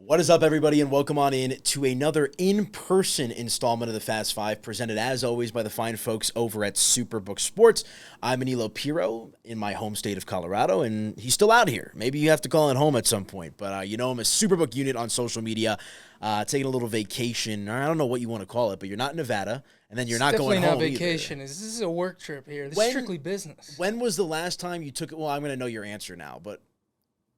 What is up, everybody, and welcome on in to another in-person installment of the Fast Five, presented as always by the fine folks over at Superbook Sports. I'm Anilo Piro in my home state of Colorado, and he's still out here. Maybe you have to call it home at some point, but you know him as Superbook Unit on social media, taking a little vacation. Or I don't know what you want to call it, but you're not in Nevada, and then you're not going home. Definitely not vacation. Either. This is a work trip here. This is strictly business. When was the last time you took it? Well, I'm going to know your answer now, but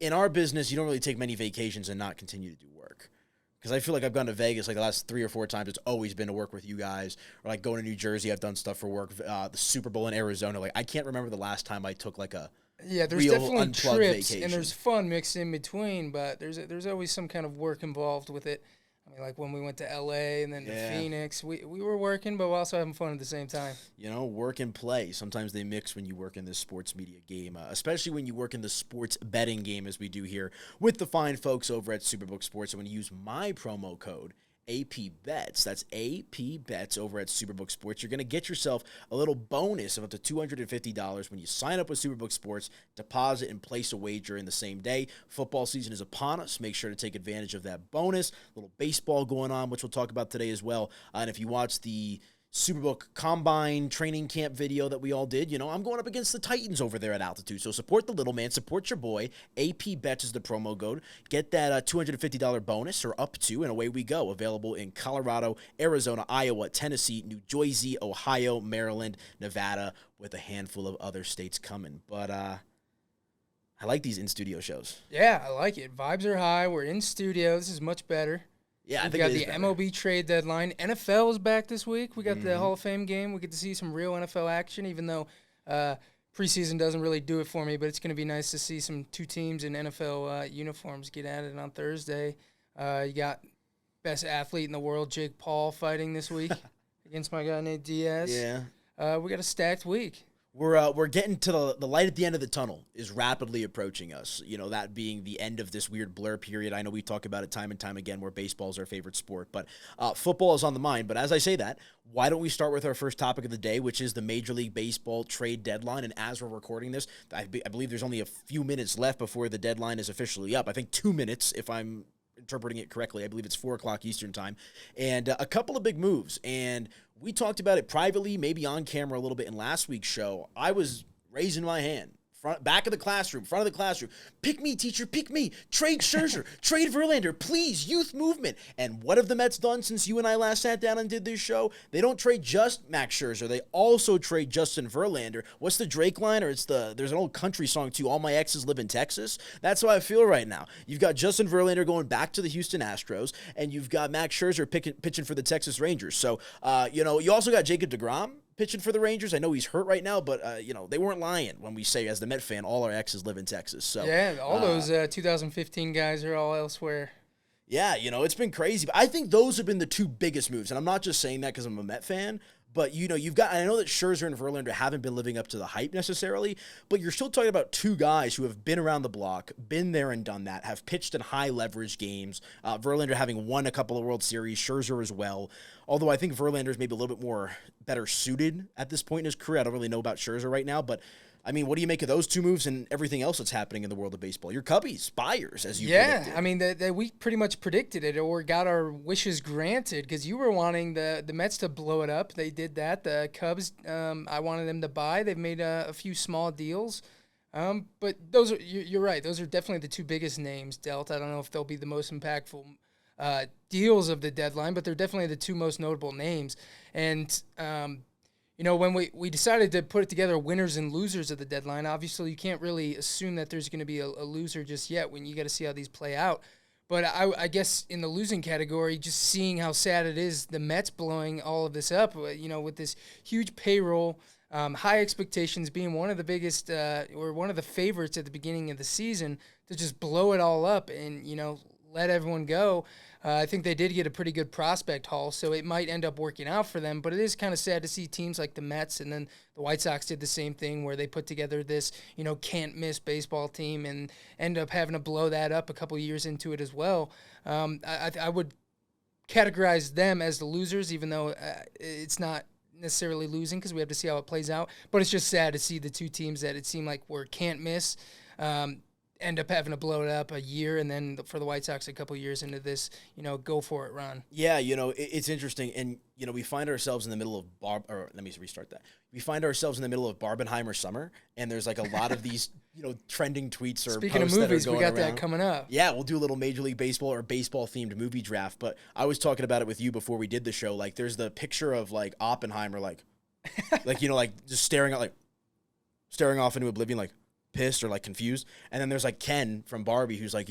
in our business, you don't really take many vacations and not continue to do work. Because I feel like I've gone to Vegas like the last 3 or 4 times. It's always been to work with you guys. Or like going to New Jersey, I've done stuff for work. The Super Bowl in Arizona. Like I can't remember the last time I took like a there's real definitely unplugged trips vacation. and there's fun mixed in between, but there's always some kind of work involved with it. I mean, like when we went to LA and then to Phoenix, we were working, but we're also having fun at the same time. You know, work and play. Sometimes they mix when you work in this sports media game, especially when you work in the sports betting game, as we do here with the fine folks over at Superbook Sports. And when you use my promo code, AP Bets. That's AP Bets over at Superbook Sports. You're going to get yourself a little bonus of up to $250 when you sign up with Superbook Sports, deposit, and place a wager in the same day. Football season is upon us. Make sure to take advantage of that bonus. A little baseball going on, which we'll talk about today as well. And if you watch the Superbook Combine training camp video that we all did, you know, I'm going up against the Titans over there at altitude. So support the little man, support your boy. AP Bets is the promo code. Get that $250 bonus or up to, and away we go. Available in Colorado, Arizona, Iowa, Tennessee, New Jersey, Ohio, Maryland, Nevada, with a handful of other states coming. But I like these in-studio shows. Yeah, I like it. Vibes are high. We're in studio. This is much better. Yeah, I we think got it is the better. MLB trade deadline. NFL is back this week. We got the Hall of Fame game. We get to see some real NFL action, even though preseason doesn't really do it for me. But it's going to be nice to see some 2 teams in NFL uniforms get at it on Thursday. You got best athlete in the world, Jake Paul, fighting this week against my guy Nate Diaz. Yeah. We got a stacked week. We're getting to the light at the end of the tunnel is rapidly approaching us. You know, that being the end of this weird blur period. I know we talk about it time and time again where baseball is our favorite sport, but football is on the mind. But as I say that, why don't we start with our first topic of the day, which is the Major League Baseball trade deadline. And as we're recording this, I believe there's only a few minutes left before the deadline is officially up. I think 2 minutes, if I'm interpreting it correctly. I believe it's 4 o'clock Eastern time. And a couple of big moves. And we talked about it privately, maybe on camera a little bit in last week's show. I was raising my hand. Back of the classroom, front of the classroom. Pick me, teacher, pick me. Trade Scherzer, trade Verlander, please, youth movement. And what have the Mets done since you and I last sat down and did this show? They don't trade just Max Scherzer. They also trade Justin Verlander. What's the Drake line? Or there's an old country song too, All My Exes Live in Texas. That's how I feel right now. You've got Justin Verlander going back to the Houston Astros, and you've got Max Scherzer pitching for the Texas Rangers. So, you also got Jacob deGrom pitching for the Rangers. I know he's hurt right now, but, they weren't lying when we say, as the Met fan, all our exes live in Texas. So yeah, all those 2015 guys are all elsewhere. Yeah, it's been crazy. But I think those have been the 2 biggest moves. And I'm not just saying that because I'm a Met fan, but, you've got – I know that Scherzer and Verlander haven't been living up to the hype necessarily, but you're still talking about 2 guys who have been around the block, been there and done that, have pitched in high-leverage games. Verlander having won a couple of World Series, Scherzer as well. Although I think Verlander is maybe a little bit more better suited at this point in his career. I don't really know about Scherzer right now, but – I mean, what do you make of those 2 moves and everything else that's happening in the world of baseball? Your Cubbies, buyers, as you predicted. I mean, we pretty much predicted it or got our wishes granted because you were wanting the Mets to blow it up. They did that. The Cubs, I wanted them to buy. They've made a few small deals. But you're right. Those are definitely the 2 biggest names dealt. I don't know if they'll be the most impactful deals of the deadline, but they're definitely the 2 most notable names. And when we decided to put it together, winners and losers of the deadline, obviously you can't really assume that there's going to be a loser just yet when you got to see how these play out. But I guess in the losing category, just seeing how sad it is, the Mets blowing all of this up, with this huge payroll, high expectations being one of the biggest or one of the favorites at the beginning of the season to just blow it all up and, let everyone go. I think they did get a pretty good prospect haul, so it might end up working out for them. But it is kind of sad to see teams like the Mets and then the White Sox did the same thing where they put together this, can't-miss baseball team and end up having to blow that up a couple years into it as well. I would categorize them as the losers, even though it's not necessarily losing because we have to see how it plays out. But it's just sad to see the 2 teams that it seemed like were can't miss end up having to blow it up a year, and then for the White Sox a couple years into this, go for it run. Yeah, it's interesting, and we find ourselves in the middle of let me restart that. We find ourselves in the middle of Barbenheimer summer, and there's like a lot of these, trending tweets or Speaking posts of movies, that are we going got around. that coming up. Yeah, we'll do a little Major League Baseball or baseball-themed movie draft. But I was talking about it with you before we did the show. Like, there's the picture of like Oppenheimer, like just staring off into oblivion, like pissed or like confused. And then there's like Ken from Barbie, who's like,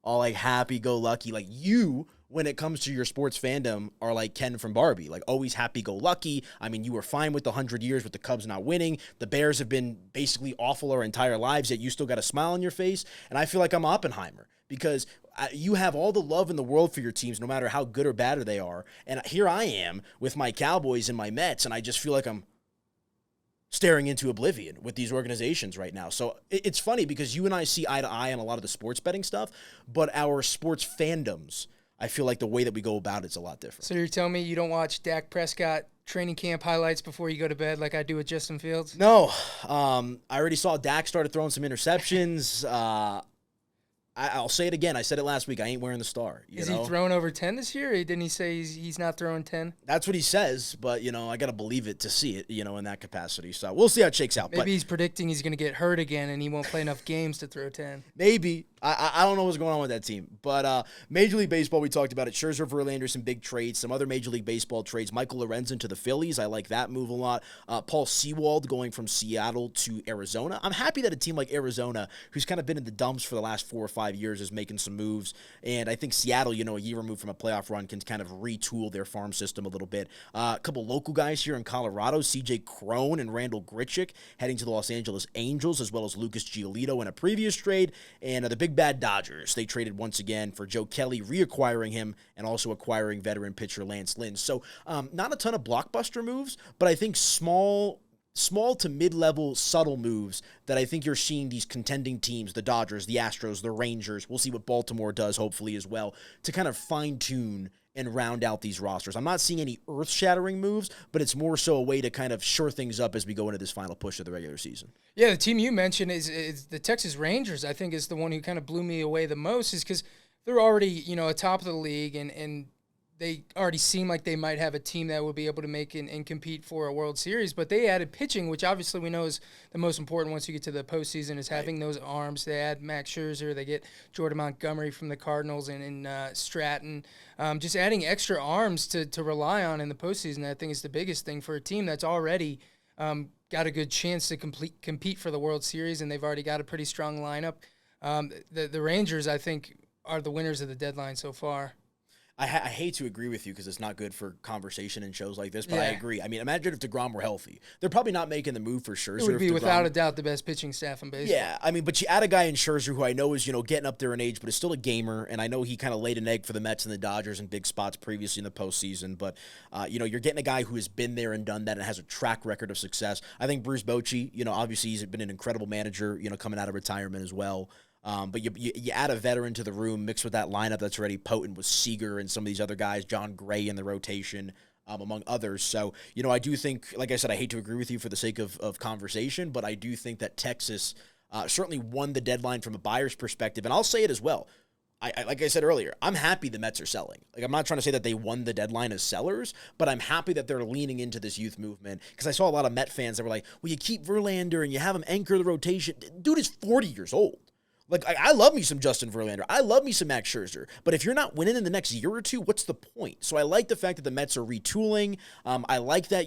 all like happy-go-lucky. Like you, when it comes to your sports fandom, are like Ken from Barbie, like always happy-go-lucky. I mean, you were fine with the 100 years with the Cubs not winning. The Bears have been basically awful our entire lives, yet you still got a smile on your face. And I feel like I'm Oppenheimer because you have all the love in the world for your teams, no matter how good or bad they are. And here I am with my Cowboys and my Mets, and I just feel like I'm staring into oblivion with these organizations right now. So it's funny because you and I see eye to eye on a lot of the sports betting stuff, but our sports fandoms, I feel like the way that we go about it's a lot different. So you're telling me you don't watch Dak Prescott training camp highlights before you go to bed like I do with Justin Fields? No. I already saw Dak started throwing some interceptions. I'll say it again. I said it last week. I ain't wearing the star. Is he throwing over 10 this year? Or didn't he say he's not throwing 10? That's what he says, but, I got to believe it to see it, in that capacity. So we'll see how it shakes out. Maybe he's predicting he's going to get hurt again and he won't play enough games to throw 10. Maybe. I don't know what's going on with that team. But Major League Baseball, we talked about it. Scherzer, Verlander, some big trades. Some other Major League Baseball trades. Michael Lorenzen to the Phillies. I like that move a lot. Paul Sewald going from Seattle to Arizona. I'm happy that a team like Arizona, who's kind of been in the dumps for the last 4 or 5 years, is making some moves. And I think Seattle, a year removed from a playoff run, can kind of retool their farm system a little bit. A couple local guys here in Colorado, CJ Cron and Randall Grichuk, heading to the Los Angeles Angels, as well as Lucas Giolito in a previous trade. And the big bad Dodgers, they traded once again for Joe Kelly, reacquiring him and also acquiring veteran pitcher Lance Lynn. So not a ton of blockbuster moves, but I think small to mid-level subtle moves that I think you're seeing these contending teams, the Dodgers, the Astros, the Rangers, we'll see what Baltimore does hopefully as well, to kind of fine-tune and round out these rosters. I'm not seeing any earth-shattering moves, but it's more so a way to kind of shore things up as we go into this final push of the regular season. Yeah, the team you mentioned is the Texas Rangers, I think, is the one who kind of blew me away the most, is because they're already, atop of the league, and they already seem like they might have a team that would be able to make and compete for a World Series, but they added pitching, which obviously we know is the most important once you get to the postseason, is having those arms. They add Max Scherzer, they get Jordan Montgomery from the Cardinals and Stratton. Just adding extra arms to rely on in the postseason, I think, is the biggest thing for a team that's already got a good chance to compete for the World Series, and they've already got a pretty strong lineup. The Rangers, I think, are the winners of the deadline so far. I hate to agree with you because it's not good for conversation in shows like this, but Yeah. I agree. I mean, imagine if DeGrom were healthy. They're probably not making the move for Scherzer. It would be if DeGrom, without a doubt the best pitching staff in baseball. Yeah, I mean, but you add a guy in Scherzer who I know is, getting up there in age, but is still a gamer, and I know he kind of laid an egg for the Mets and the Dodgers in big spots previously in the postseason, but, you're getting a guy who has been there and done that and has a track record of success. I think Bruce Bochy, obviously he's been an incredible manager, coming out of retirement as well. But you add a veteran to the room, mixed with that lineup that's already potent with Seager and some of these other guys, John Gray in the rotation, among others. So, I do think, like I said, I hate to agree with you for the sake of conversation, but I do think that Texas certainly won the deadline from a buyer's perspective. And I'll say it as well. Like I said earlier, I'm happy the Mets are selling. Like, I'm not trying to say that they won the deadline as sellers, but I'm happy that they're leaning into this youth movement, because I saw a lot of Met fans that were like, well, you keep Verlander and you have him anchor the rotation. Dude is 40 years old. Like, I love me some Justin Verlander. I love me some Max Scherzer. But if you're not winning in the next year or two, what's the point? So I like the fact that the Mets are retooling. I like that,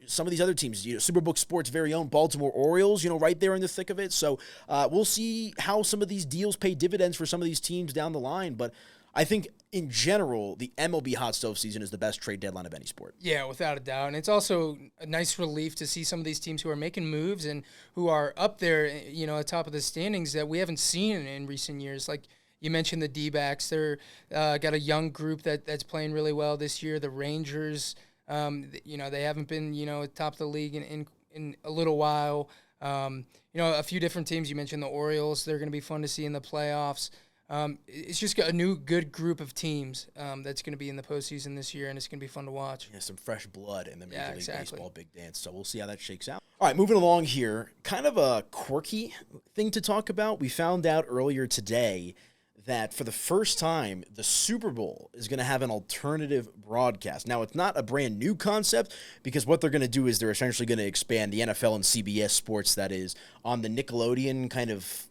some of these other teams, Superbook Sports' very own Baltimore Orioles, right there in the thick of it. So we'll see how some of these deals pay dividends for some of these teams down the line. But I think, in general, the MLB hot stove season is the best trade deadline of any sport. Yeah, without a doubt. And it's also a nice relief to see some of these teams who are making moves and who are up there, at top of the standings that we haven't seen in recent years. Like you mentioned, the D-backs, they're got a young group that's playing really well this year. The Rangers, they haven't been, top of the league in a little while. A few different teams. You mentioned the Orioles. They're going to be fun to see in the playoffs. It's just got a new good group of teams that's going to be in the postseason this year, and it's going to be fun to watch. Yeah, some fresh blood in the Major League exactly. Baseball big dance. So we'll see how that shakes out. All right, moving along here. Kind of a quirky thing to talk about. We found out earlier today that for the first time, the Super Bowl is going to have an alternative broadcast. Now, it's not a brand new concept because what they're going to do is they're essentially going to expand the NFL and CBS Sports, that is, on the Nickelodeon kind of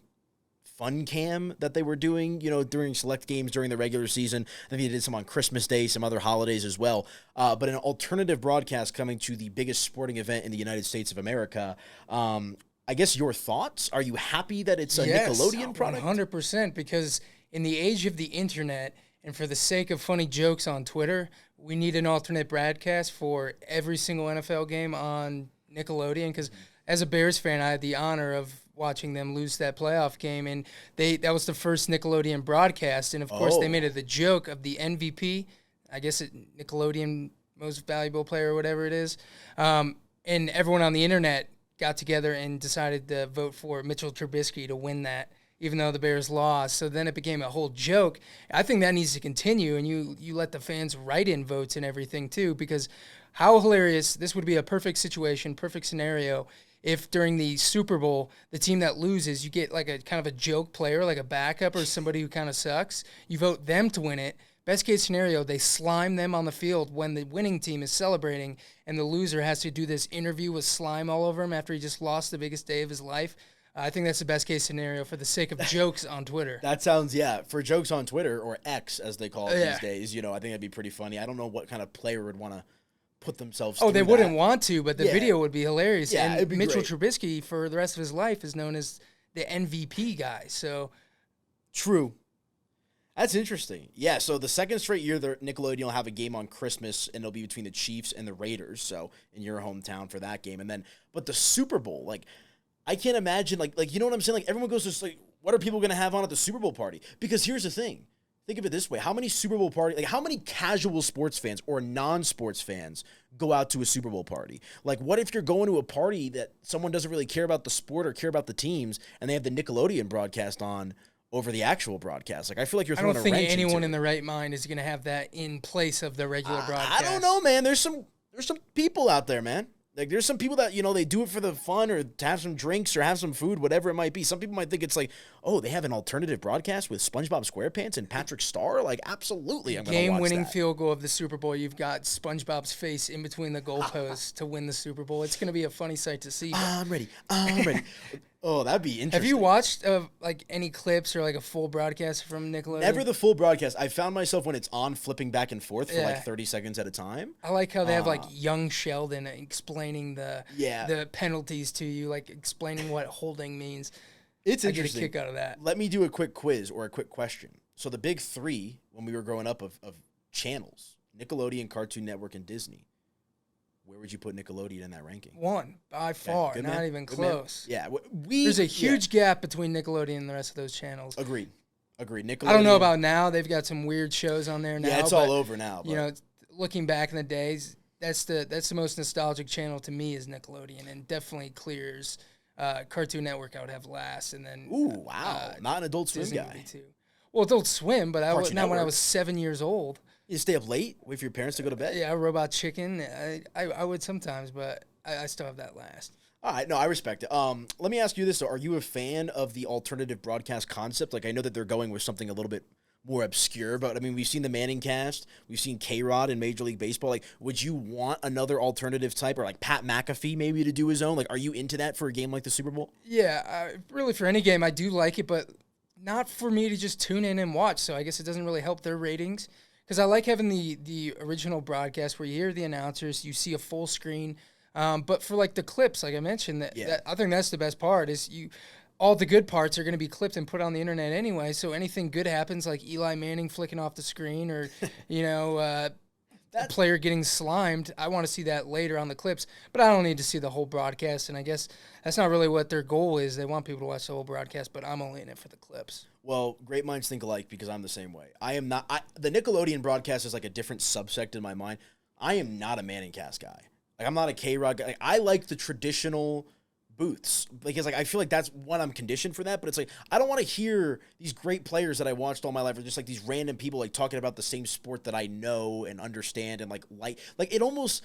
fun cam that they were doing, during select games during the regular season. I think they did some on Christmas Day, some other holidays as well. But an alternative broadcast coming to the biggest sporting event in the United States of America. I guess your thoughts? Are you happy that it's a Nickelodeon product? 100%, because in the age of the internet, and for the sake of funny jokes on Twitter, we need an alternate broadcast for every single NFL game on Nickelodeon. Because as a Bears fan, I had the honor of watching them lose that playoff game, and that was the first Nickelodeon broadcast. And of course, they made it the joke of the MVP, I guess Nickelodeon Most Valuable Player or whatever it is. And everyone on the internet got together and decided to vote for Mitchell Trubisky to win that, even though the Bears lost. So then it became a whole joke. I think that needs to continue, and you let the fans write in votes and everything too, because how hilarious, this would be a perfect situation, perfect scenario, if during the Super Bowl, the team that loses, you get like a kind of a joke player, like a backup or somebody who kind of sucks. You vote them to win it. Best case scenario, they slime them on the field when the winning team is celebrating, and the loser has to do this interview with slime all over him after he just lost the biggest day of his life. I think that's the best case scenario for the sake of jokes on Twitter. That sounds, for jokes on Twitter, or X as they call it these days. I think that'd be pretty funny. I don't know what kind of player would want to put themselves through they wouldn't want to, but the video would be hilarious. Yeah, and it'd be Mitchell great. Trubisky, for the rest of his life, is known as the MVP guy. So True. That's interesting. Yeah, so the second straight year, Nickelodeon will have a game on Christmas, and it'll be between the Chiefs and the Raiders, so in your hometown for that game. And then, but the Super Bowl, I can't imagine, you know what I'm saying? Everyone goes to, what are people going to have on at the Super Bowl party? Because here's the thing. Think of it this way. How many Super Bowl parties, how many casual sports fans or non-sports fans go out to a Super Bowl party? What if you're going to a party that someone doesn't really care about the sport or care about the teams, and they have the Nickelodeon broadcast on over the actual broadcast? I feel like you're throwing a wrench into it. I don't think anyone in the right mind is going to have that in place of the regular broadcast. I don't know, man. There's some people out there, man. There's some people that, they do it for the fun or to have some drinks or have some food, whatever it might be. Some people might think it's they have an alternative broadcast with SpongeBob SquarePants and Patrick Star. Absolutely, I'm going to watch that. Game-winning field goal of the Super Bowl, you've got SpongeBob's face in between the goalposts to win the Super Bowl. It's going to be a funny sight to see. I'm ready. Oh, that'd be interesting. Have you watched any clips or a full broadcast from Nickelodeon? Never the full broadcast. I found myself when it's on flipping back and forth for 30 seconds at a time. I like how they have young Sheldon explaining the penalties to you, explaining what holding means. It's I interesting. get a kick out of that. Let me do a quick quiz or a quick question. So the big three when we were growing up of channels, Nickelodeon, Cartoon Network, and Disney. Where would you put Nickelodeon in that ranking? One, by far, Good not man. even Good close. man. Yeah, there's a huge gap between Nickelodeon and the rest of those channels. Agreed. Nickelodeon. I don't know about now. They've got some weird shows on there now. Yeah, it's all over now. But. Looking back in the days, that's the most nostalgic channel to me is Nickelodeon, and definitely clears Cartoon Network. I would have last, and then wow, not an Adult Swim Disney guy. would be too. Well, Adult Swim, but Cartoon not when I Network. was 7 years old. You stay up late, wait for your parents to go to bed? Yeah, Robot Chicken. I would sometimes, but I still have that last. All right, no, I respect it. Let me ask you this, though. Are you a fan of the alternative broadcast concept? I know that they're going with something a little bit more obscure, but, we've seen the Manning cast. We've seen K-Rod in Major League Baseball. Would you want another alternative type, or, Pat McAfee maybe to do his own? Are you into that for a game like the Super Bowl? Yeah, really for any game, I do like it, but not for me to just tune in and watch, so I guess it doesn't really help their ratings. Because I like having the original broadcast where you hear the announcers, you see a full screen. But for the clips, like I mentioned, that I think that's the best part is all the good parts are going to be clipped and put on the internet anyway. So anything good happens, like Eli Manning flicking off the screen or, a player getting slimed, I want to see that later on the clips. But I don't need to see the whole broadcast. And I guess that's not really what their goal is. They want people to watch the whole broadcast, but I'm only in it for the clips. Well, great minds think alike because I'm the same way. I am not. The Nickelodeon broadcast is a different subsect in my mind. I am not a Manning cast guy. I'm not a K-Rod guy. I like the traditional booths because like I feel like that's one I'm conditioned for that, but it's like I don't want to hear these great players that I watched all my life or just like these random people like talking about the same sport that I know and understand and like it almost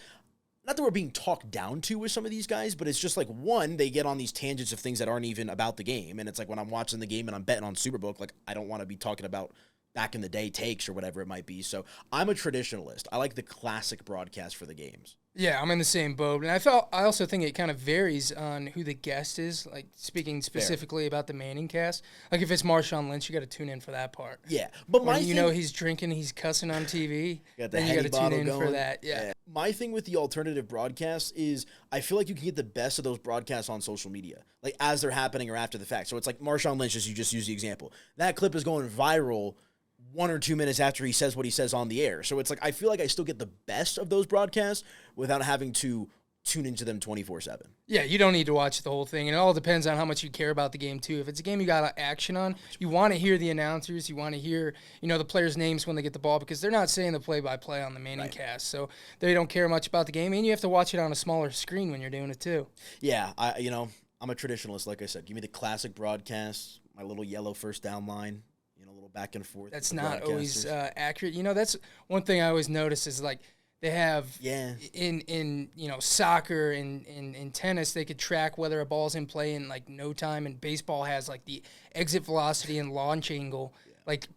not that we're being talked down to with some of these guys, but it's just like one, they get on these tangents of things that aren't even about the game, and it's like when I'm watching the game and I'm betting on Superbook, like I don't want to be talking about back in the day takes or whatever it might be. So I'm a traditionalist. I like the classic broadcast for the games. Yeah, I'm in the same boat, and I also think it kind of varies on who the guest is. Like speaking specifically about the Manning cast, like if it's Marshawn Lynch, you got to tune in for that part. Yeah, but when you know he's drinking, he's cussing on TV, then you got to tune in for that. Yeah. My thing with the alternative broadcasts is I feel like you can get the best of those broadcasts on social media, like as they're happening or after the fact. So it's like Marshawn Lynch, as you just used the example. That clip is going viral 1 or 2 minutes after he says what he says on the air. So it's like I feel like I still get the best of those broadcasts without having to tune into them 24/7. Yeah, you don't need to watch the whole thing. And it all depends on how much you care about the game, too. If it's a game you got action on, you want to hear the announcers. You want to hear, the players' names when they get the ball because they're not saying the play-by-play on the Manning cast. So they don't care much about the game. And you have to watch it on a smaller screen when you're doing it, too. Yeah, I'm a traditionalist, like I said. Give me the classic broadcast, my little yellow first down line. Back and forth. That's not always accurate. That's one thing I always notice is like they have in soccer and in tennis they could track whether a ball's in play in like no time, and baseball has like the exit velocity and launch angle like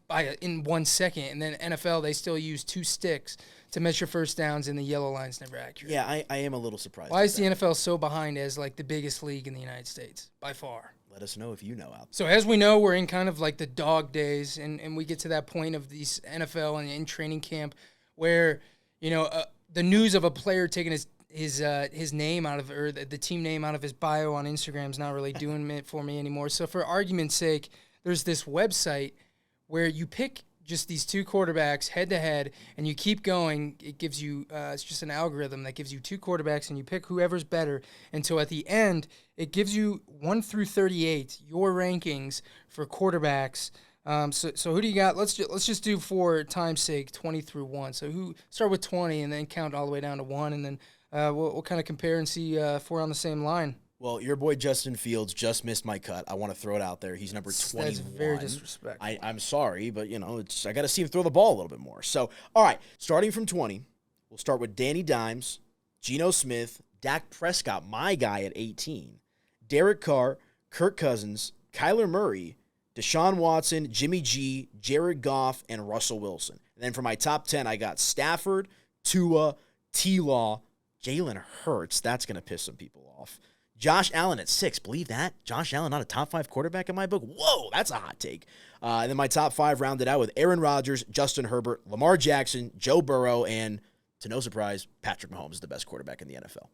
in 1 second, and then NFL they still use 2 sticks to measure first downs, and the yellow line's never accurate. Yeah, I am a little surprised. Why is the NFL so behind as like the biggest league in the United States by far? Let us know if you know out there. So as we know, we're in kind of like the dog days, and we get to that point of these NFL and in training camp where, the news of a player taking his name out of, or the team name out of his bio on Instagram is not really doing it for me anymore. So for argument's sake, there's this website where you pick just these 2 quarterbacks head-to-head, and you keep going. It gives you it's just an algorithm that gives you 2 quarterbacks, and you pick whoever's better until at the end it gives you 1 through 38 your rankings for quarterbacks. So who do you got? Let's just do for time's sake 20 through 1. So who start with 20 and then count all the way down to 1, and then we'll kind of compare and see if we're on the same line. Well, your boy Justin Fields just missed my cut. I want to throw it out there. He's number 21. That's very disrespectful. I'm sorry, but I got to see him throw the ball a little bit more. So, all right, starting from 20, we'll start with Danny Dimes, Geno Smith, Dak Prescott, my guy at 18, Derek Carr, Kirk Cousins, Kyler Murray, Deshaun Watson, Jimmy G, Jared Goff, and Russell Wilson. And then for my top 10, I got Stafford, Tua, T-Law, Jalen Hurts. That's going to piss some people off. Josh Allen at 6. Believe that? Josh Allen, not a top 5 quarterback in my book? Whoa, that's a hot take. And then my top 5 rounded out with Aaron Rodgers, Justin Herbert, Lamar Jackson, Joe Burrow, and, to no surprise, Patrick Mahomes is the best quarterback in the NFL.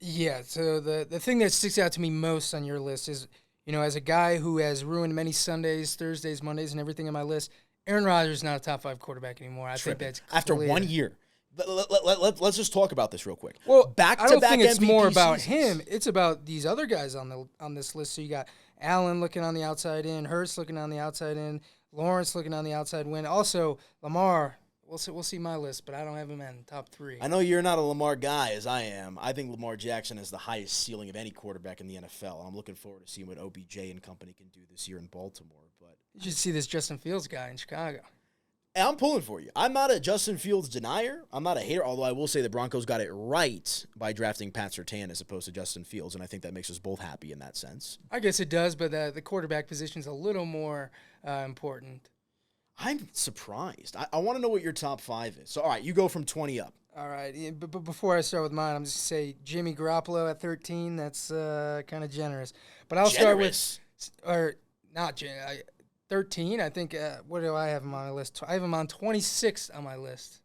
Yeah, so the thing that sticks out to me most on your list is, as a guy who has ruined many Sundays, Thursdays, Mondays, and everything on my list, Aaron Rodgers is not a top 5 quarterback anymore. I think that's clear. After 1 year. Let's just talk about this real quick. Well, I don't think it's more about him. It's about these other guys on this list. So you got Allen looking on the outside in, Hurts looking on the outside in, Lawrence looking on the outside win. Also, Lamar. We'll see my list, but I don't have him in top 3. I know you're not a Lamar guy as I am. I think Lamar Jackson has the highest ceiling of any quarterback in the NFL, and I'm looking forward to seeing what OBJ and company can do this year in Baltimore. But you should see this Justin Fields guy in Chicago. I'm pulling for you. I'm not a Justin Fields denier. I'm not a hater, although I will say the Broncos got it right by drafting Pat Surtain as opposed to Justin Fields, and I think that makes us both happy in that sense. I guess it does, but the quarterback position is a little more important. I'm surprised. I want to know what your top 5 is. So, all right, you go from 20 up. All right, but before I start with mine, I'm just going to say Jimmy Garoppolo at 13. That's kind of generous. But I'll start with, or not 13. I think, what do I have him on my list? I have him on 26 on my list.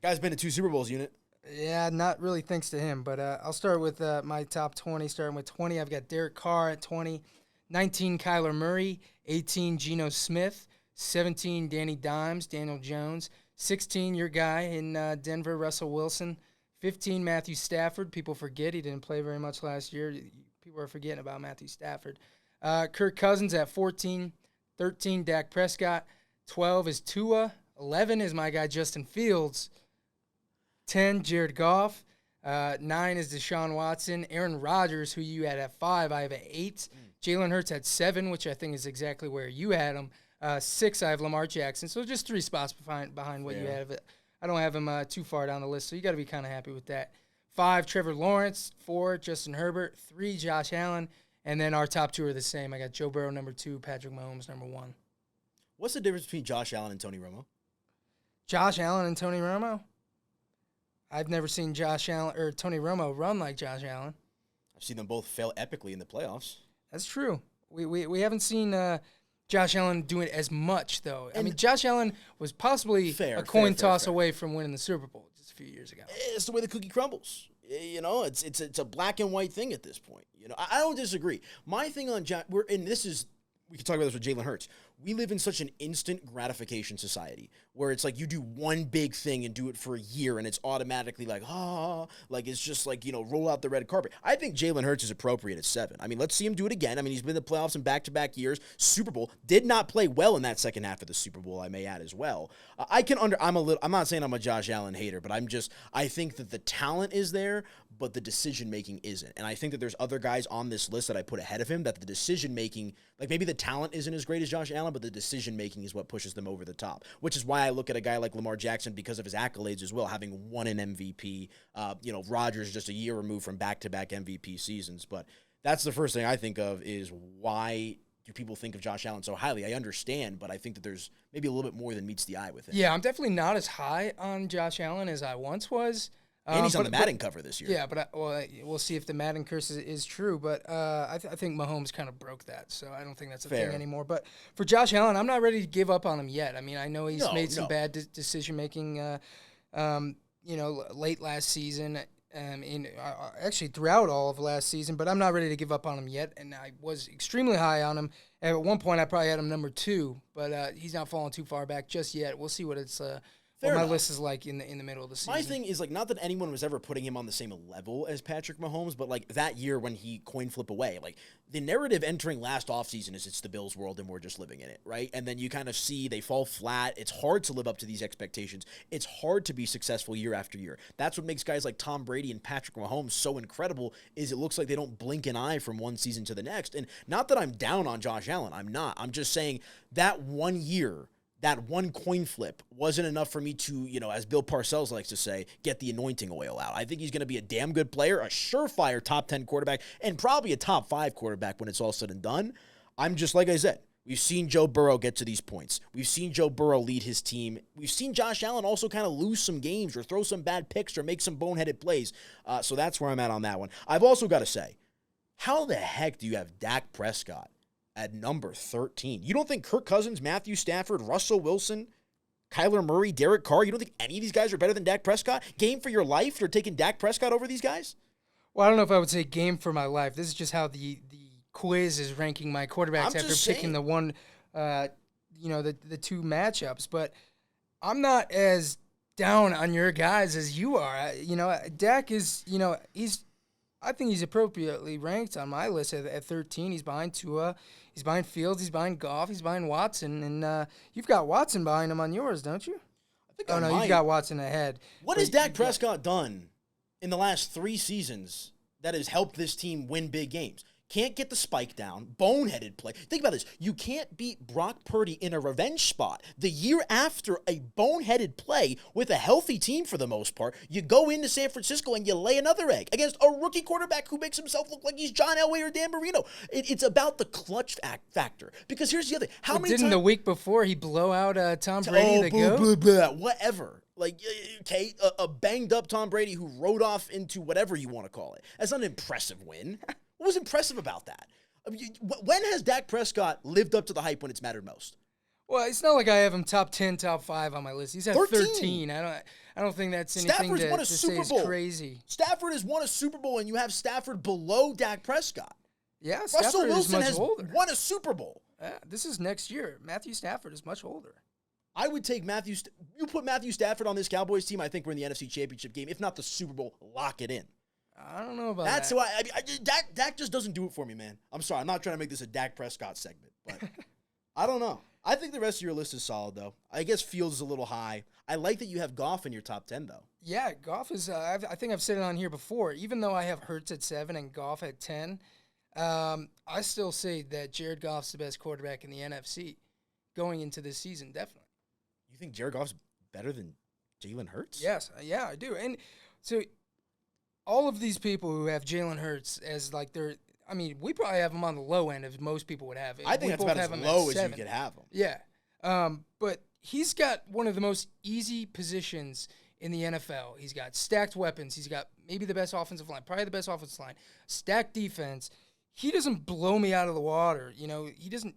Guy's been to 2 Super Bowls, unit. Yeah, not really thanks to him. But I'll start with my top 20. Starting with 20, I've got Derek Carr at 20. 19, Kyler Murray. 18, Geno Smith. 17, Danny Dimes, Daniel Jones. 16, your guy in Denver, Russell Wilson. 15, Matthew Stafford. People forget he didn't play very much last year. People are forgetting about Matthew Stafford. Kirk Cousins at 14. 13, Dak Prescott. 12 is Tua. 11 is my guy Justin Fields. 10, Jared Goff. 9 is Deshaun Watson. Aaron Rodgers, who you had at 5, I have at 8. Jalen Hurts at 7, which I think is exactly where you had him. 6, I have Lamar Jackson. So just 3 spots behind what you have. I don't have him too far down the list, so you got to be kind of happy with that. 5, Trevor Lawrence. 4, Justin Herbert. 3, Josh Allen. And then our top 2 are the same. I got Joe Burrow number 2, Patrick Mahomes number 1. What's the difference between Josh Allen and Tony Romo? Josh Allen and Tony Romo? I've never seen Josh Allen or Tony Romo run like Josh Allen. I've seen them both fail epically in the playoffs. That's true. We haven't seen Josh Allen do it as much, though. I mean, Josh Allen was possibly a coin toss away from winning the Super Bowl just a few years ago. It's the way the cookie crumbles. You know, it's a black and white thing at this point. You know, I don't disagree. My thing on we can talk about this with Jalen Hurts. We live in such an instant gratification society where it's like you do one big thing and do it for a year and it's automatically like, like it's just like, you know, roll out the red carpet. I think Jalen Hurts is appropriate at 7. I mean, let's see him do it again. I mean, he's been in the playoffs in back-to-back years. Super Bowl. Did not play well in that second half of the Super Bowl, I may add as well. I'm not saying I'm a Josh Allen hater, but I think that the talent is there, but the decision-making isn't. And I think that there's other guys on this list that I put ahead of him that the decision-making, like maybe the talent isn't as great as Josh Allen, but the decision-making is what pushes them over the top, which is why I look at a guy like Lamar Jackson because of his accolades as well, having won an MVP. Rodgers just a year removed from back-to-back MVP seasons. But that's the first thing I think of is why do people think of Josh Allen so highly? I understand, but I think that there's maybe a little bit more than meets the eye with him. Yeah, I'm definitely not as high on Josh Allen as I once was. And he's on the Madden cover this year. Yeah, but we'll see if the Madden curse is true. But I think Mahomes kind of broke that, so I don't think that's a thing anymore. But for Josh Allen, I'm not ready to give up on him yet. I mean, I know he's made some bad decision-making, late last season, actually throughout all of last season, but I'm not ready to give up on him yet, and I was extremely high on him. And at one point, I probably had him number 2, but he's not falling too far back just yet. We'll see what it's what my list is like in the middle of the season. My thing is, like, not that anyone was ever putting him on the same level as Patrick Mahomes, but, like, that year when he coin flip away, like, the narrative entering last offseason is it's the Bills world and we're just living in it, right? And then you kind of see they fall flat. It's hard to live up to these expectations. It's hard to be successful year after year. That's what makes guys like Tom Brady and Patrick Mahomes so incredible is it looks like they don't blink an eye from one season to the next. And not that I'm down on Josh Allen. I'm not. I'm just saying that one year, that one coin flip wasn't enough for me to, as Bill Parcells likes to say, get the anointing oil out. I think he's going to be a damn good player, a surefire top 10 quarterback, and probably a top 5 quarterback when it's all said and done. I'm just, like I said, we've seen Joe Burrow get to these points. We've seen Joe Burrow lead his team. We've seen Josh Allen also kind of lose some games or throw some bad picks or make some boneheaded plays. So that's where I'm at on that one. I've also got to say, how the heck do you have Dak Prescott at number 13? You don't think Kirk Cousins, Matthew Stafford, Russell Wilson, Kyler Murray, Derek Carr, you don't think any of these guys are better than Dak Prescott? Game for your life? You're taking Dak Prescott over these guys? Well, I don't know if I would say game for my life. This is just how the quiz is ranking my quarterbacks after picking the one, the 2 matchups. But I'm not as down on your guys as you are. Dak is, I think he's appropriately ranked on my list at 13. He's behind Tua. He's behind Fields. He's behind Goff. He's behind Watson. And you've got Watson behind him on yours, don't you? I think you've got Watson ahead. What has Dak Prescott done in the last 3 seasons that has helped this team win big games? Can't get the spike down, boneheaded play. Think about this. You can't beat Brock Purdy in a revenge spot. The year after a boneheaded play with a healthy team for the most part, you go into San Francisco and you lay another egg against a rookie quarterback who makes himself look like he's John Elway or Dan Marino. It's about the clutch factor. Because here's the other thing. Didn't the week before he blow out Tom Brady whatever. Like, okay, a banged-up Tom Brady who rode off into whatever you want to call it. That's not an impressive win. What was impressive about that? I mean, when has Dak Prescott lived up to the hype when it's mattered most? Well, it's not like I have him top 10, top 5 on my list. He's at 13. I don't think that's anything to say is crazy. Stafford has won a Super Bowl, and you have Stafford below Dak Prescott. Yeah, Russell Wilson has older. won a Super Bowl. This is next year. Matthew Stafford is much older. I would take you put Matthew Stafford on this Cowboys team, I think we're in the NFC Championship game. If not the Super Bowl, lock it in. I don't know about That's that. That's why Dak just doesn't do it for me, man. I'm sorry. I'm not trying to make this a Dak Prescott segment, but I don't know. I think the rest of your list is solid, though. I guess Fields is a little high. I like that you have Goff in your top 10, though. Yeah, Goff is. I think I've said it on here before. Even though I have Hurts at 7 and Goff at 10, I still say that Jared Goff's the best quarterback in the NFC going into this season. Definitely. You think Jared Goff's better than Jalen Hurts? Yes, yeah, I do. And so all of these people who have Jalen Hurts as like their, I mean, we probably have him on the low end as most people would have. I think that's about as low as you could have him. Yeah, but he's got one of the most easy positions in the NFL. He's got stacked weapons. He's got maybe the best offensive line, probably the best offensive line, stacked defense. He doesn't blow me out of the water. He doesn't,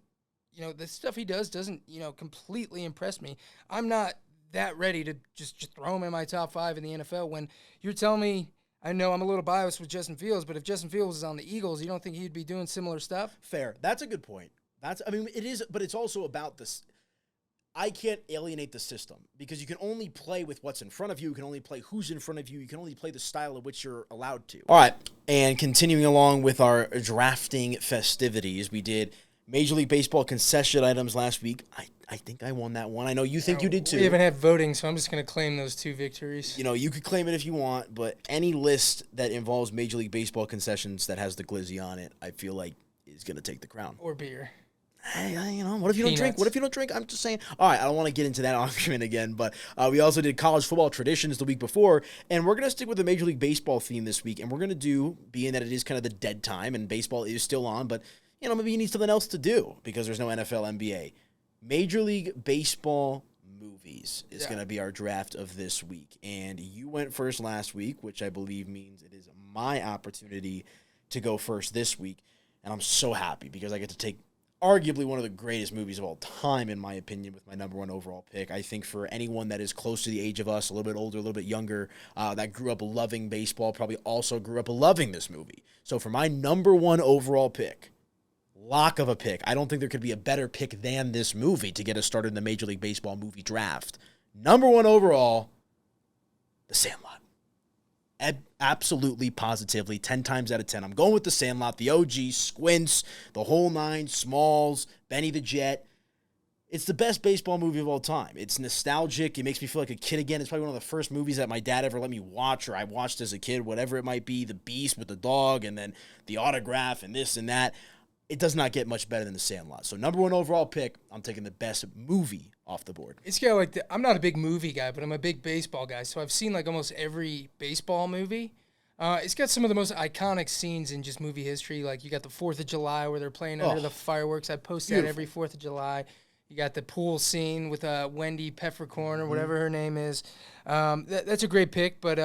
the stuff he doesn't, completely impress me. I'm not that ready to just throw him in my top 5 in the NFL when you're telling me, I know I'm a little biased with Justin Fields, but if Justin Fields is on the Eagles, you don't think he'd be doing similar stuff? Fair. That's a good point. It is, but it's also about this. I can't alienate the system because you can only play with what's in front of you. You can only play who's in front of you. You can only play the style of which you're allowed to. All right. And continuing along with our drafting festivities, we did Major League Baseball concession items last week. I think I won that one. I know you think you did too. We haven't had voting, so I'm just going to claim those 2 victories. You could claim it if you want, but any list that involves Major League Baseball concessions that has the glizzy on it, I feel like is going to take the crown. Or beer. Hey, what if you don't drink? What if you don't drink? I'm just saying. All right, I don't want to get into that argument again, but we also did college football traditions the week before, and we're going to stick with the Major League Baseball theme this week, and we're going to do, being that it is kind of the dead time, and baseball is still on, but, maybe you need something else to do because there's no NFL, NBA. Major League Baseball movies is going to be our draft of this week, and you went first last week, which I believe means it is my opportunity to go first this week, and I'm so happy because I get to take arguably one of the greatest movies of all time, in my opinion, with my number 1 overall pick. I think for anyone that is close to the age of us, a little bit older, a little bit younger, that grew up loving baseball, probably also grew up loving this movie. So for my number 1 overall pick, lock of a pick, I don't think there could be a better pick than this movie to get us started in the Major League Baseball movie draft. Number 1 overall, The Sandlot. Absolutely, positively, 10 times out of 10. I'm going with The Sandlot, the OG, Squints, the whole 9, Smalls, Benny the Jet. It's the best baseball movie of all time. It's nostalgic. It makes me feel like a kid again. It's probably one of the first movies that my dad ever let me watch or I watched as a kid, whatever it might be. The Beast with the dog and then the autograph and this and that. It does not get much better than The Sandlot. So number 1 overall pick, I'm taking the best movie off the board. It's got like I'm not a big movie guy, but I'm a big baseball guy. So I've seen like almost every baseball movie. It's got some of the most iconic scenes in just movie history. Like you got the 4th of July where they're playing under the fireworks. I post that every 4th of July. You got the pool scene with Wendy Peppercorn or whatever her name is. That's a great pick. But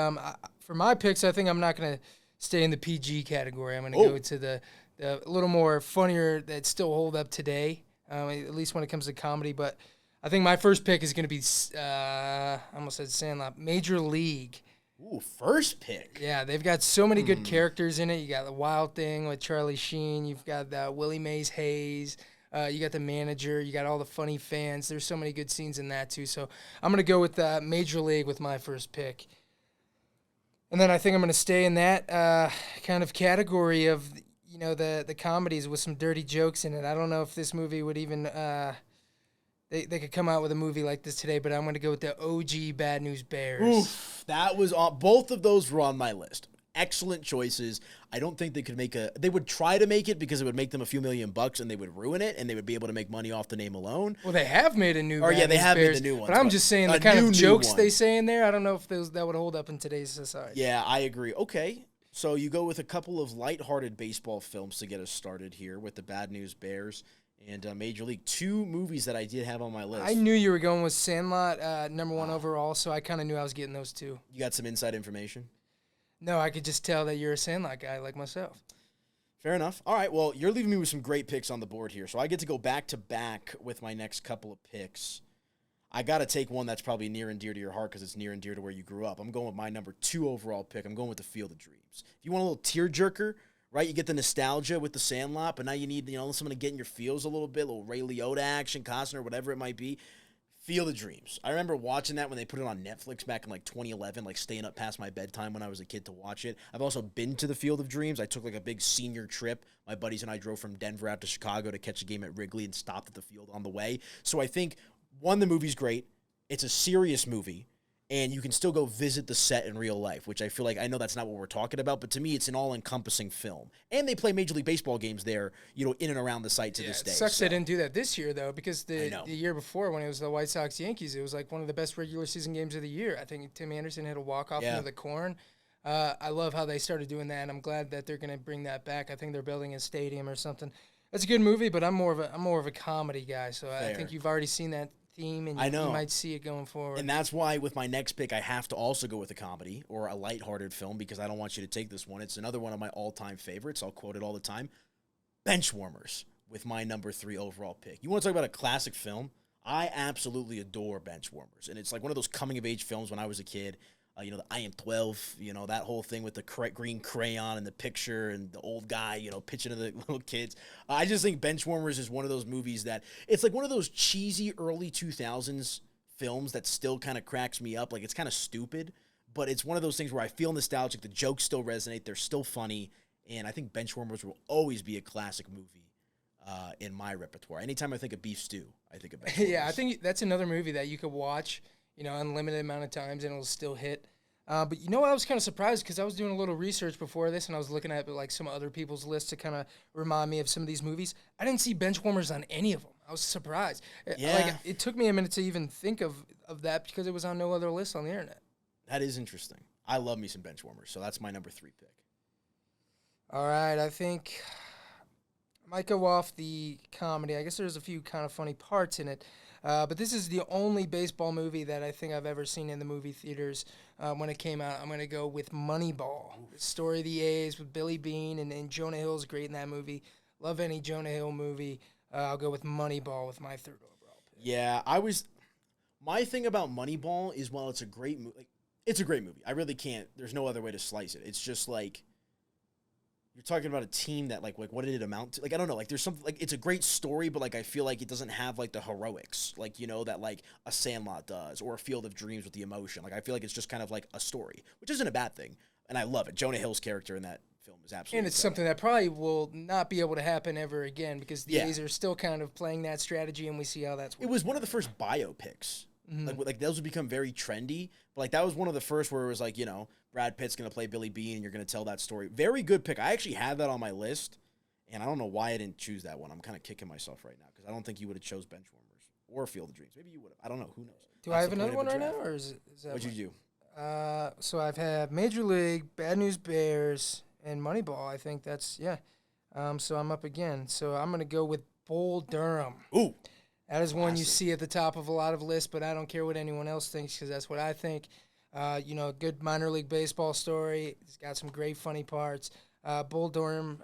for my picks, I think I'm not going to stay in the PG category. I'm going to go to the a little more funnier that still hold up today, at least when it comes to comedy. But I think my first pick is going to be, I almost said Sandlot, Major League. Ooh, first pick. Yeah, they've got so many good characters in it. You got the Wild Thing with Charlie Sheen. You've got Willie Mays Hayes. You got the manager. You got all the funny fans. There's so many good scenes in that, too. So I'm going to go with Major League with my first pick. And then I think I'm going to stay in that kind of category of the comedies with some dirty jokes in it. I don't know if this movie would even they could come out with a movie like this today, but I'm going to go with the OG Bad News Bears. Oof, that was on both of those were on my list. Excellent choices. I don't think they could they would try to make it because it would make them a few $1,000,000 and they would ruin it and they would be able to make money off the name alone. Well, they have made a new Bad News Bears, made the new one. But I'm just saying the kind of jokes they say in there, I don't know if that would hold up in today's society. Yeah, I agree. Okay. So you go with a couple of lighthearted baseball films to get us started here with the Bad News Bears and Major League. 2 movies that I did have on my list. I knew you were going with Sandlot, number 1 overall, so I kind of knew I was getting those 2. You got some inside information? No, I could just tell that you're a Sandlot guy like myself. Fair enough. All right, well, you're leaving me with some great picks on the board here, so I get to go back-to-back with my next couple of picks. I got to take one that's probably near and dear to your heart because it's near and dear to where you grew up. I'm going with my number 2 overall pick. I'm going with The Field of Dreams. If you want a little tearjerker, right, you get the nostalgia with The Sandlot, but now you need someone to get in your feels a little bit, a little Ray Liotta action, Costner, whatever it might be. Field of Dreams. I remember watching that when they put it on Netflix back in like 2011, like staying up past my bedtime when I was a kid to watch it. I've also been to the Field of Dreams. I took like a big senior trip. My buddies and I drove from Denver out to Chicago to catch a game at Wrigley and stopped at the field on the way. So I think, one, the movie's great. It's a serious movie. And you can still go visit the set in real life, which I feel like, I know that's not what we're talking about, but to me, it's an all-encompassing film. And they play Major League Baseball games there, in and around the site to this day. It sucks they didn't do that this year, though, because the know. year before, when it was the White Sox-Yankees, it was like one of the best regular season games of the year. I think Tim Anderson hit a walk-off into the corn. I love how they started doing that, and I'm glad that they're going to bring that back. I think they're building a stadium or something. It's a good movie, but I'm more of a comedy guy, so I think you've already seen that theme, and you might see it going forward. And that's why with my next pick, I have to also go with a comedy or a lighthearted film because I don't want you to take this one. It's another one of my all-time favorites. I'll quote it all the time. Benchwarmers with my number 3 overall pick. You want to talk about a classic film? I absolutely adore Benchwarmers. And it's like one of those coming-of-age films when I was a kid. The I Am 12, that whole thing with the green crayon and the picture and the old guy, pitching to the little kids. I just think Benchwarmers is one of those movies that it's like one of those cheesy early 2000s films that still kind of cracks me up. Like, it's kind of stupid, but it's one of those things where I feel nostalgic. The jokes still resonate. They're still funny. And I think Benchwarmers will always be a classic movie in my repertoire. Anytime I think of beef stew, I think of Benchwarmers. Yeah, I think that's another movie that you could watch unlimited amount of times, and it'll still hit. But I was kind of surprised because I was doing a little research before this, and I was looking at like some other people's lists to kind of remind me of some of these movies. I didn't see Benchwarmers on any of them. I was surprised. Yeah. It took me a minute to even think of that because it was on no other list on the internet. That is interesting. I love me some Benchwarmers, so that's my number 3 pick. All right, I think I might go off the comedy. I guess there's a few kind of funny parts in it. But this is the only baseball movie that I think I've ever seen in the movie theaters when it came out. I'm going to go with Moneyball. The story of the A's with Billy Beane, and Jonah Hill's great in that movie. Love any Jonah Hill movie. I'll go with Moneyball with my 3rd overall pick. Yeah, my thing about Moneyball is while it's a great movie, it's a great movie. I really can't, there's no other way to slice it. It's just like, you're talking about a team that, like what did it amount to? Like, I don't know. Like, there's something, like, it's a great story, but, like, I feel like it doesn't have, like, the heroics, like, that, like, a Sandlot does, or a Field of Dreams with the emotion. Like, I feel like it's just kind of, like, a story, which isn't a bad thing, and I love it. Jonah Hill's character in that film is absolutely And it's incredible. something that probably will not be able to happen ever again because the A's are still kind of playing that strategy, and we see how that's working. It was one of the first biopics. Like those would become very trendy, but like that was one of the first where it was like, Brad Pitt's going to play Billy Beane and you're going to tell that story. Very good pick. I actually had that on my list, and I don't know why I didn't choose that one. I'm kind of kicking myself right now because I don't think you would have chose Benchwarmers or Field of Dreams. Maybe you would have. I don't know. Who knows? Do I have another one right now, or is that What'd you do? So I've had Major League, Bad News Bears, and Moneyball. I think that's, so I'm up again. So I'm going to go with Bull Durham. Ooh. That is one you see at the top of a lot of lists, but I don't care what anyone else thinks because that's what I think. A good minor league baseball story. It's got some great funny parts. Bull Durham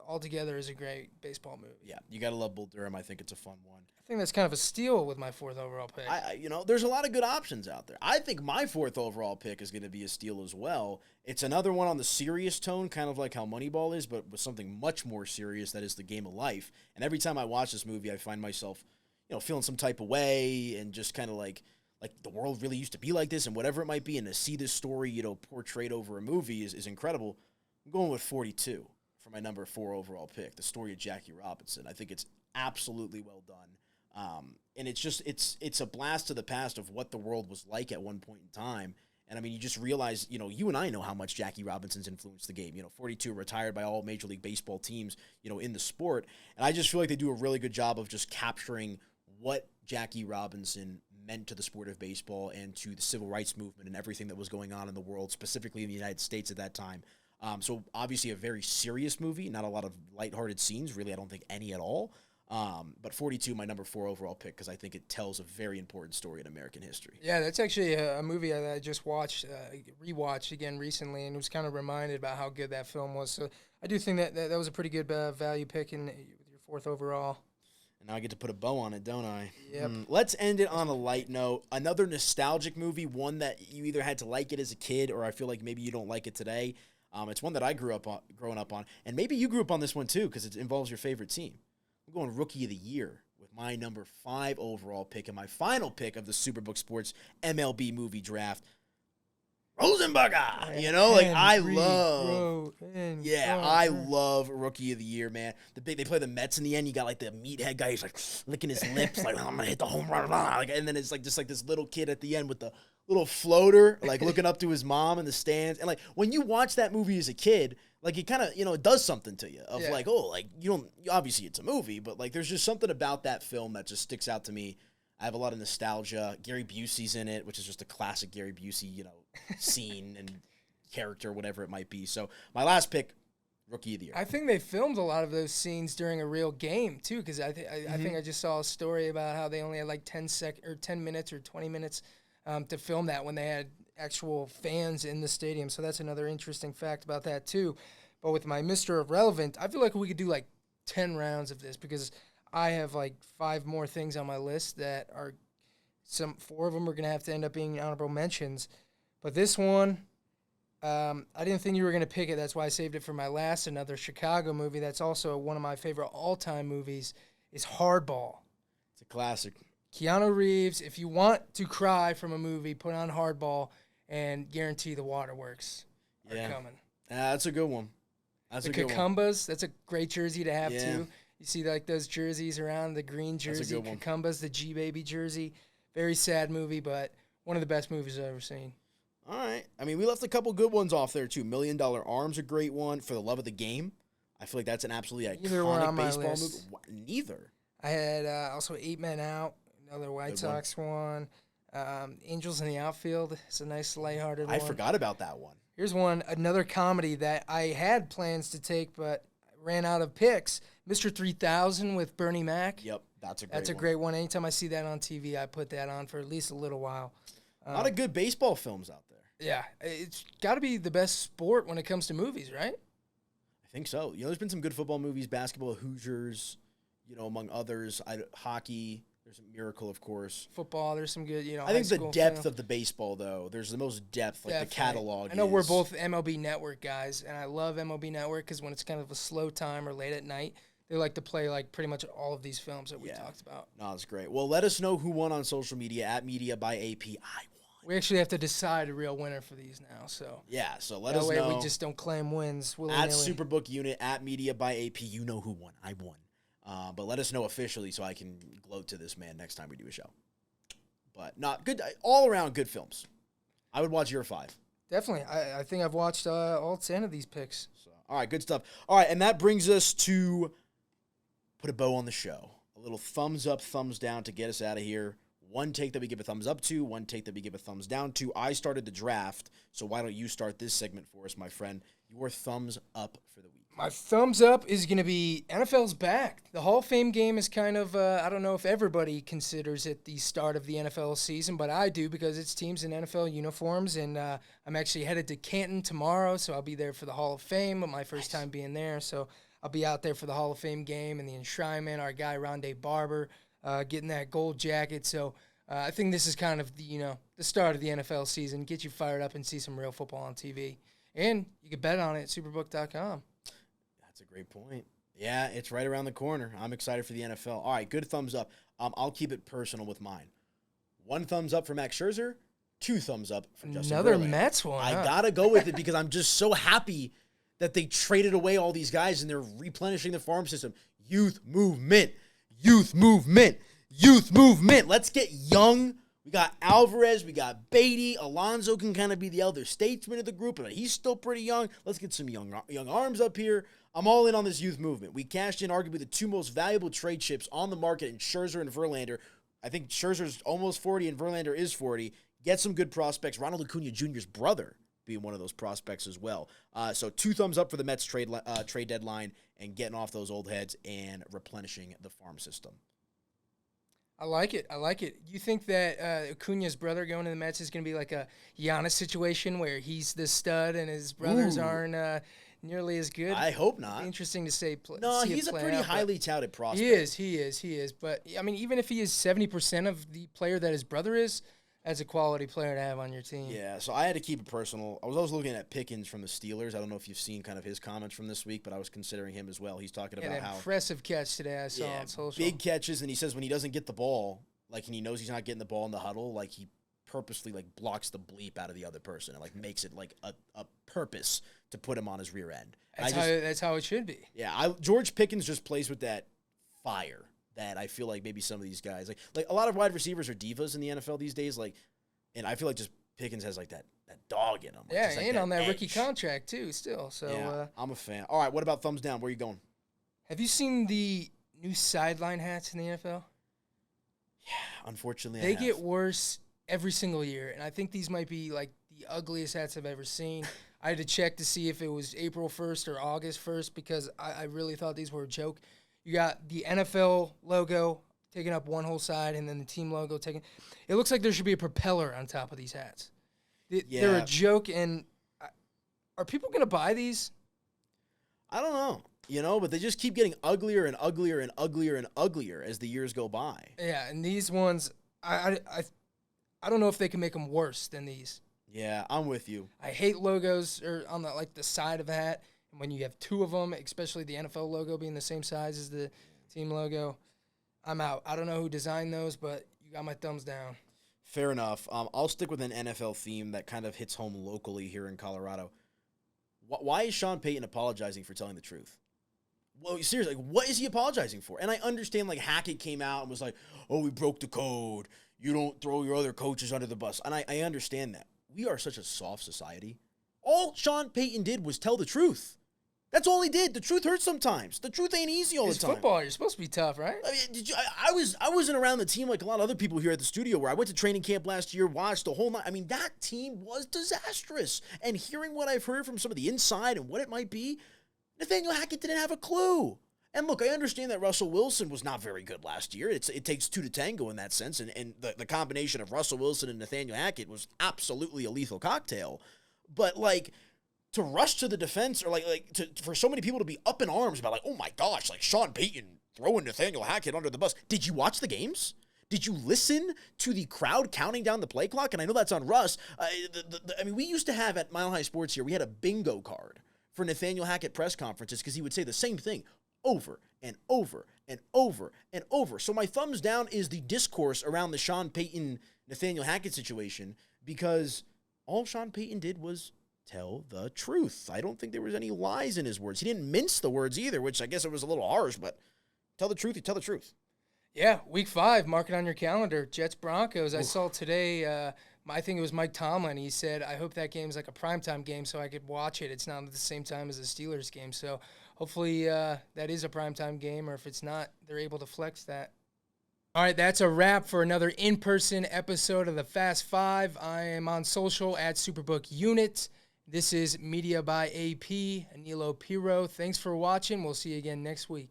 altogether is a great baseball movie. Yeah, you got to love Bull Durham. I think it's a fun one. I think that's kind of a steal with my 4th overall pick. There's a lot of good options out there. I think my 4th overall pick is going to be a steal as well. It's another one on the serious tone, kind of like how Moneyball is, but with something much more serious that is the game of life. And every time I watch this movie, I find myself feeling some type of way and just kind of like the world really used to be like this and whatever it might be. And to see this story, portrayed over a movie is incredible. I'm going with 42 for my number 4 overall pick, the story of Jackie Robinson. I think it's absolutely well done. And it's a blast to the past of what the world was like at one point in time. And I mean, you just realize, you and I know how much Jackie Robinson's influenced the game. 42 retired by all Major League Baseball teams, in the sport. And I just feel like they do a really good job of just capturing what Jackie Robinson meant to the sport of baseball and to the civil rights movement and everything that was going on in the world, specifically in the United States at that time. So obviously a very serious movie, not a lot of lighthearted scenes, really I don't think any at all. But 42, my number 4 overall pick, because I think it tells a very important story in American history. Yeah, that's actually a movie that I just rewatched again recently, and was kind of reminded about how good that film was. So I do think that was a pretty good value pick with your 4th overall. And now I get to put a bow on it, don't I? Yep. Let's end it on a light note. Another nostalgic movie, one that you either had to like it as a kid or I feel like maybe you don't like it today. It's one that I growing up on. And maybe you grew up on this one too because it involves your favorite team. I'm going Rookie of the Year with my number 5 overall pick and my final pick of the Superbook Sports MLB movie draft, Rosenberger. You know, like I love Rookie of the Year, man. They play the Mets in the end. You got like the meathead guy. He's like licking his lips, like I'm gonna hit the home run, like, and then it's like just like this little kid at the end with the little floater, like looking up to his mom in the stands. And like when you watch that movie as a kid, like it kind of it does something to you of like, oh, like you don't obviously it's a movie, but like there's just something about that film that just sticks out to me. I have a lot of nostalgia. Gary Busey's in it, which is just a classic Gary Busey, scene and character, whatever it might be. So my last pick, Rookie of the Year. I think they filmed a lot of those scenes during a real game too, because I think I just saw a story about how they only had like 10 minutes or 20 minutes to film that when they had actual fans in the stadium. So that's another interesting fact about that too. But with my Mr. Irrelevant, I feel like we could do like 10 rounds of this because I have like 5 more things on my list that are 4 of them are going to have to end up being honorable mentions. But this one, I didn't think you were going to pick it. That's why I saved it for my last. Another Chicago movie that's also one of my favorite all-time movies is Hardball. It's a classic. Keanu Reeves, if you want to cry from a movie, put on Hardball and guarantee the waterworks are coming. That's a good one. That's a good one. Cucumbas, that's a great jersey to have too. You see like those jerseys around, the green jersey, Cucumbas, the G-Baby jersey. Very sad movie, but one of the best movies I've ever seen. All right. I mean, we left a couple good ones off there, too. $1 Million Arm's a great one. For the Love of the Game. I feel like that's an absolutely iconic baseball movie. Neither. I had also 8 Men Out, another White Sox one. Angels in the Outfield. It's a nice, lighthearted one. I forgot about that one. Here's one, another comedy that I had plans to take, but ran out of picks. Mr. 3000 with Bernie Mac. Yep, that's a great one. Anytime I see that on TV, I put that on for at least a little while. A lot of good baseball films out there. Yeah, it's got to be the best sport when it comes to movies, right? I think so. There's been some good football movies, basketball, Hoosiers, among others. Hockey, there's a Miracle, of course. Football, there's some good, I think the depth of the baseball, though, there's the most depth, like the catalog. I know we're both MLB Network guys, and I love MLB Network because when it's kind of a slow time or late at night, they like to play like pretty much all of these films that we talked about. No, that's great. Well, let us know who won on social media at Media by AP. I won. We actually have to decide a real winner for these now. So so let us know. That way we just don't claim wins. At Superbook Unit, at Media by AP, you know who won. I won. But let us know officially so I can gloat to this man next time we do a show. But not good, all around good films. I would watch your 5. Definitely. I think I've watched all 10 of these picks. So, all right, good stuff. All right, and that brings us to put a bow on the show. A little thumbs up, thumbs down to get us out of here. One take that we give a thumbs up to, one take that we give a thumbs down to. I started the draft, so why don't you start this segment for us, my friend? Your thumbs up for the week. My thumbs up is going to be NFL's back. The Hall of Fame game is kind of, I don't know if everybody considers it the start of the NFL season, but I do because it's teams in NFL uniforms, and I'm actually headed to Canton tomorrow, so I'll be there for the Hall of Fame, my first time being there, so I'll be out there for the Hall of Fame game and the enshrinement. Our guy, Rondé Barber, getting that gold jacket. So I think this is kind of the start of the NFL season. Get you fired up and see some real football on TV. And you can bet on it at superbook.com. That's a great point. Yeah, it's right around the corner. I'm excited for the NFL. All right, good thumbs up. I'll keep it personal with mine. 1 thumbs up for Max Scherzer. 2 thumbs up for Justin Another Verlander. Mets one. I got to go with it because I'm just so happy that they traded away all these guys and they're replenishing the farm system. Youth movement. Youth movement. Youth movement. Let's get young. We got Alvarez. We got Beatty. Alonso can kind of be the elder statesman of the group, but he's still pretty young. Let's get some young arms up here. I'm all in on this youth movement. We cashed in arguably the 2 most valuable trade chips on the market in Scherzer and Verlander. I think Scherzer's almost 40 and Verlander is 40. Get some good prospects. Ronald Acuna Jr.'s brother being one of those prospects as well. So 2 thumbs up for the Mets trade deadline and getting off those old heads and replenishing the farm system. I like it. You think that Acuna's brother going to the Mets is going to be like a Giannis situation where he's the stud and his brothers aren't nearly as good? I hope not. Interesting to say. No, he's a pretty highly touted prospect. He is. But, I mean, even if he is 70% of the player that his brother is, as a quality player to have on your team. Yeah, so I had to keep it personal. I was always looking at Pickens from the Steelers. I don't know if you've seen kind of his comments from this week, but I was considering him as well. He's talking about An how impressive catch today I saw on social. big catches, and he says when he doesn't get the ball, like, and he knows he's not getting the ball in the huddle, like he purposely like blocks the bleep out of the other person and like makes it like a purpose to put him on his rear end. That's how it should be. Yeah, George Pickens just plays with that fire that I feel like maybe some of these guys like a lot of wide receivers are divas in the NFL these days, like, and I feel like just Pickens has like that dog in him. Like, yeah, just, like, and on that rookie edge. contract too, still. So Yeah, I'm a fan. All right, what about thumbs down? Where are you going? have you seen the new sideline hats in the NFL? Unfortunately, They get worse every single year, and I think these might be like the ugliest hats I've ever seen. I had to check to see if it was April 1st or August 1st because I really thought these were a joke. You got the NFL logo taking up one whole side, and then the team logo taking. It looks like there should be a propeller on top of these hats. They're a joke, and are people going to buy these? I don't know, but they just keep getting uglier and uglier and uglier and uglier as the years go by. Yeah, and these ones, I don't know if they can make them worse than these. Yeah, I'm with you. I hate logos or on the side of a hat. And when you have two of them, especially the NFL logo being the same size as the team logo, I'm out. I don't know who designed those, but you got my thumbs down. Fair enough. I'll stick with an NFL theme that kind of hits home locally here in Colorado. Why is Sean Payton apologizing for telling the truth? Well, seriously, what is he apologizing for? And I understand, like, Hackett came out and was like, oh, we broke the code. You don't throw your other coaches under the bus. And I understand that. We are such a soft society. All Sean Payton did was tell the truth. That's all he did. The truth hurts sometimes. The truth ain't easy all the time. It's football. You're supposed to be tough, right? I mean, I wasn't around the team like a lot of other people here at the studio where I went to training camp last year, watched the whole night. I mean, that team was disastrous. And hearing what I've heard from some of the inside and what it might be, Nathaniel Hackett didn't have a clue. And look, I understand that Russell Wilson was not very good last year. It takes two to tango in that sense. And the combination of Russell Wilson and Nathaniel Hackett was absolutely a lethal cocktail. But, like, to rush to the defense or, for so many people to be up in arms about, like, oh, my gosh, like, Sean Payton throwing Nathaniel Hackett under the bus. Did you watch the games? Did you listen to the crowd counting down the play clock? And I know that's on Russ. I mean, we used to have at Mile High Sports here, we had a bingo card for Nathaniel Hackett press conferences because he would say the same thing over and over and over and over. So my thumbs down is the discourse around the Sean Payton, Nathaniel Hackett situation because all Sean Payton did was tell the truth. I don't think there was any lies in his words. He didn't mince the words either, which I guess it was a little harsh, but tell the truth, you tell the truth. Yeah, week 5, mark it on your calendar. Jets Broncos. I saw today, I think it was Mike Tomlin. He said, I hope that game's like a primetime game so I could watch it. It's not at the same time as the Steelers game. So hopefully that is a primetime game, or if it's not, they're able to flex that. All right, that's a wrap for another in-person episode of the Fast Five. I am on social at Superbook Unit. This is Media by AP, Anilo Piro. Thanks for watching. We'll see you again next week.